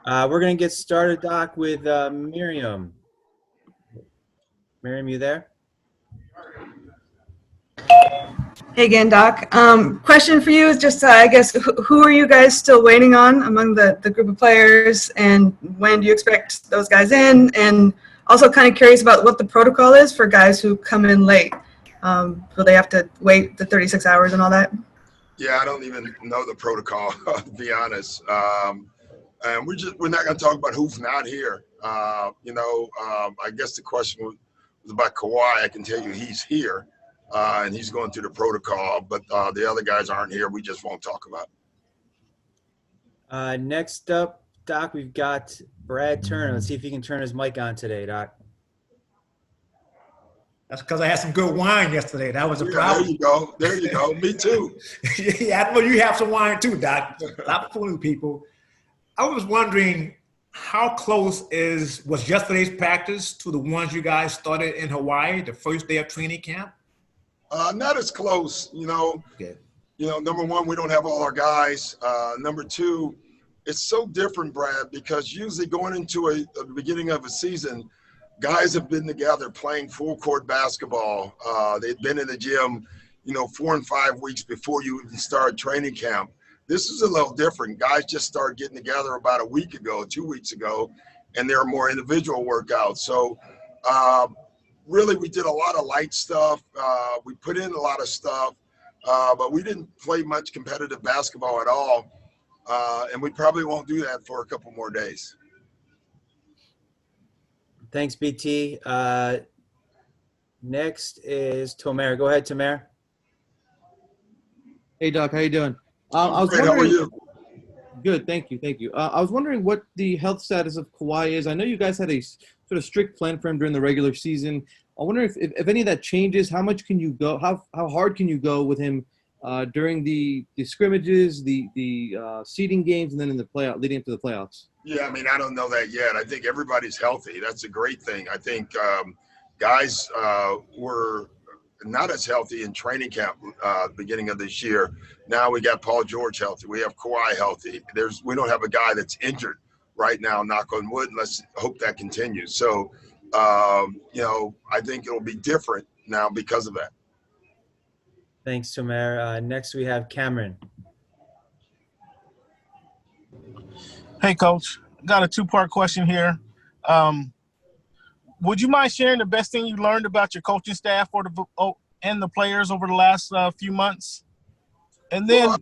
We're going to get started, Doc, with Miriam. Miriam, you there? Hey again, Doc. Question for you is just, I guess, who are you guys still waiting on among the group of players, and when do you expect those guys in? And also kind of curious about what the protocol is for guys who come in late. Will they have to wait the 36 hours and all that? Yeah, I don't even know the protocol, to be honest. And we're not going to talk about who's not here. I guess the question was about Kawhi. I can tell you he's here. And he's going through the protocol, but the other guys aren't here. We just won't talk about it. Next up, Doc, we've got Brad Turner. Let's see if he can turn his mic on today, Doc. That's because I had some good wine yesterday. That was a problem. There you go. There you go. Me too. Yeah, well, you have some wine too, Doc. Stop fooling people. I was wondering how close was yesterday's practice to the ones you guys started in Hawaii, the first day of training camp? Not as close, Okay. Number one, we don't have all our guys. Number two, it's so different, Brad, because usually going into the beginning of a season, guys have been together playing full court basketball. They've been in the gym, 4 and 5 weeks before you even start training camp. This is a little different. Guys just started getting together about a week ago, 2 weeks ago, and there are more individual workouts. So, really, we did a lot of light stuff. We put in a lot of stuff, but we didn't play much competitive basketball at all. And we probably won't do that for a couple more days. Thanks, BT. Next is Tomer. Go ahead, Tomer. Hey, Doc. How you doing? I was great. How are you? Good. Thank you. I was wondering what the health status of Kawhi is. I know you guys had a sort of strict plan for him during the regular season. I wonder if any of that changes. How much can you go? How hard can you go with him during the scrimmages, the seeding games, and then in the playoff leading up to the playoffs? Yeah, I don't know that yet. I think everybody's healthy. That's a great thing. I think guys were not as healthy in training camp beginning of this year. Now we got Paul George healthy. We have Kawhi healthy. We don't have a guy that's injured right now, knock on wood. Let's hope that continues. So, I think it'll be different now because of that. Thanks, Tomer. Next, we have Cameron. Hey, Coach. Got a two-part question here. Would you mind sharing the best thing you learned about your coaching staff and the players over the last few months? And then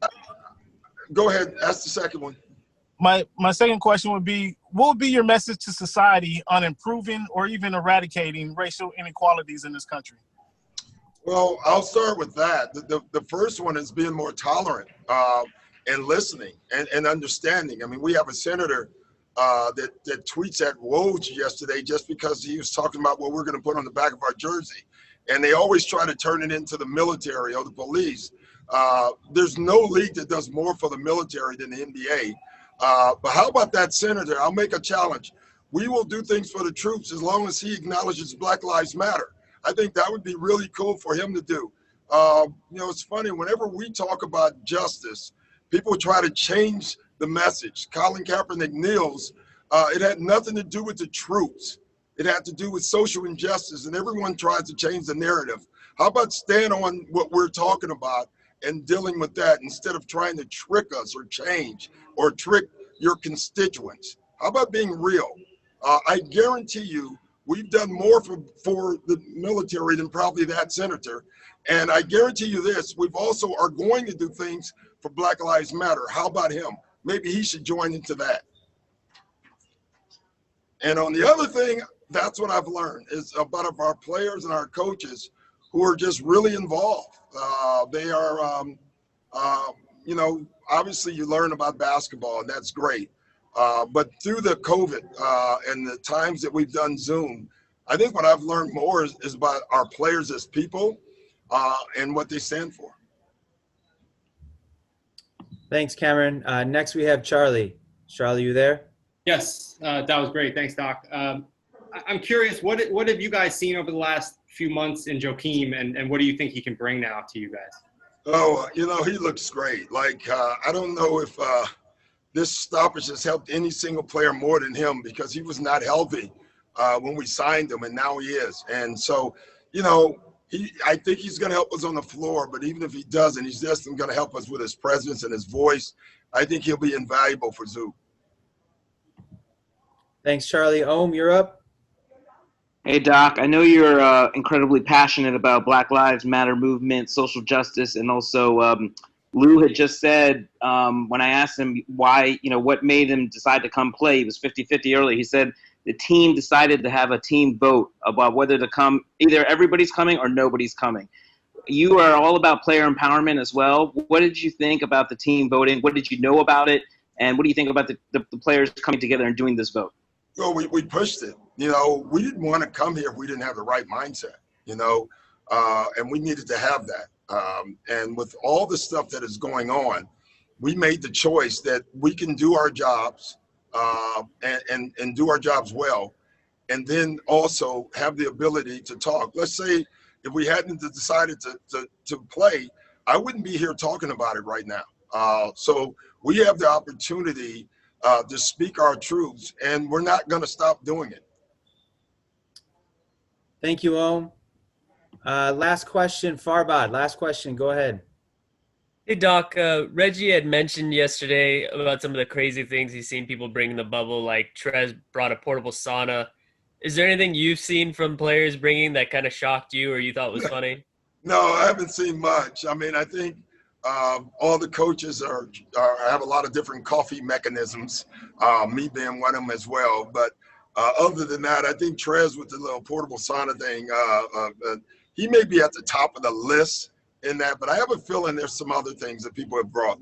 go ahead. Ask the second one. My second question would be, what would be your message to society on improving or even eradicating racial inequalities in this country? Well, I'll start with that. The first one is being more tolerant and listening and understanding. We have a senator that tweets at Woj yesterday just because he was talking about what we're going to put on the back of our jersey. And they always try to turn it into the military or the police. There's no league that does more for the military than the NBA. But how about that senator? I'll make a challenge. We will do things for the troops as long as he acknowledges Black Lives Matter. I think that would be really cool for him to do. It's funny, whenever we talk about justice, people try to change the message. Colin Kaepernick kneels. It had nothing to do with the troops. It had to do with social injustice, and everyone tries to change the narrative. How about stand on what we're talking about and dealing with that instead of trying to trick us or change or trick your constituents? How about being real? I guarantee you we've done more for the military than probably that senator. And I guarantee you this, we've also are going to do things for Black Lives Matter. How about him? Maybe he should join into that. And on the other thing, that's what I've learned is about our players and our coaches who are just really involved. They are, obviously you learn about basketball and that's great. But through the COVID and the times that we've done Zoom, I think what I've learned more is about our players as people and what they stand for. Thanks, Cameron. Next, we have Charlie. Charlie, you there? Yes, that was great. Thanks, Doc. I'm curious, what have you guys seen over the last few months in Joakim, and what do you think he can bring now to you guys? Oh, he looks great. I don't know if this stoppage has helped any single player more than him because he was not healthy when we signed him, and now he is. And so, you know, I think he's going to help us on the floor, but even if he doesn't, he's just going to help us with his presence and his voice. I think he'll be invaluable for Zoo. Thanks, Charlie. Ohm, you're up. Hey, Doc, I know you're incredibly passionate about Black Lives Matter movement, social justice, and also Lou had just said when I asked him why, you know, what made him decide to come play, he was 50-50 early. He said the team decided to have a team vote about whether to come, either everybody's coming or nobody's coming. You are all about player empowerment as well. What did you think about the team voting? What did you know about it? And what do you think about the players coming together and doing this vote? Well, we pushed it. You know, we didn't want to come here if we didn't have the right mindset, you know, and we needed to have that. And with all the stuff that is going on, we made the choice that we can do our jobs and do our jobs well, and then also have the ability to talk. Let's say if we hadn't decided to play, I wouldn't be here talking about it right now. So we have the opportunity to speak our truths, and we're not going to stop doing it. Thank you, Ohm. Last question, Farbad. Last question. Go ahead. Hey, Doc. Reggie had mentioned yesterday about some of the crazy things he's seen people bring in the bubble, like Trez brought a portable sauna. Is there anything you've seen from players bringing that kind of shocked you or you thought was funny? No, I haven't seen much. I mean, I think all the coaches have a lot of different coffee mechanisms, me being one of them as well. But other than that, I think Trez with the little portable sauna thing, he may be at the top of the list in that, but I have a feeling there's some other things that people have brought.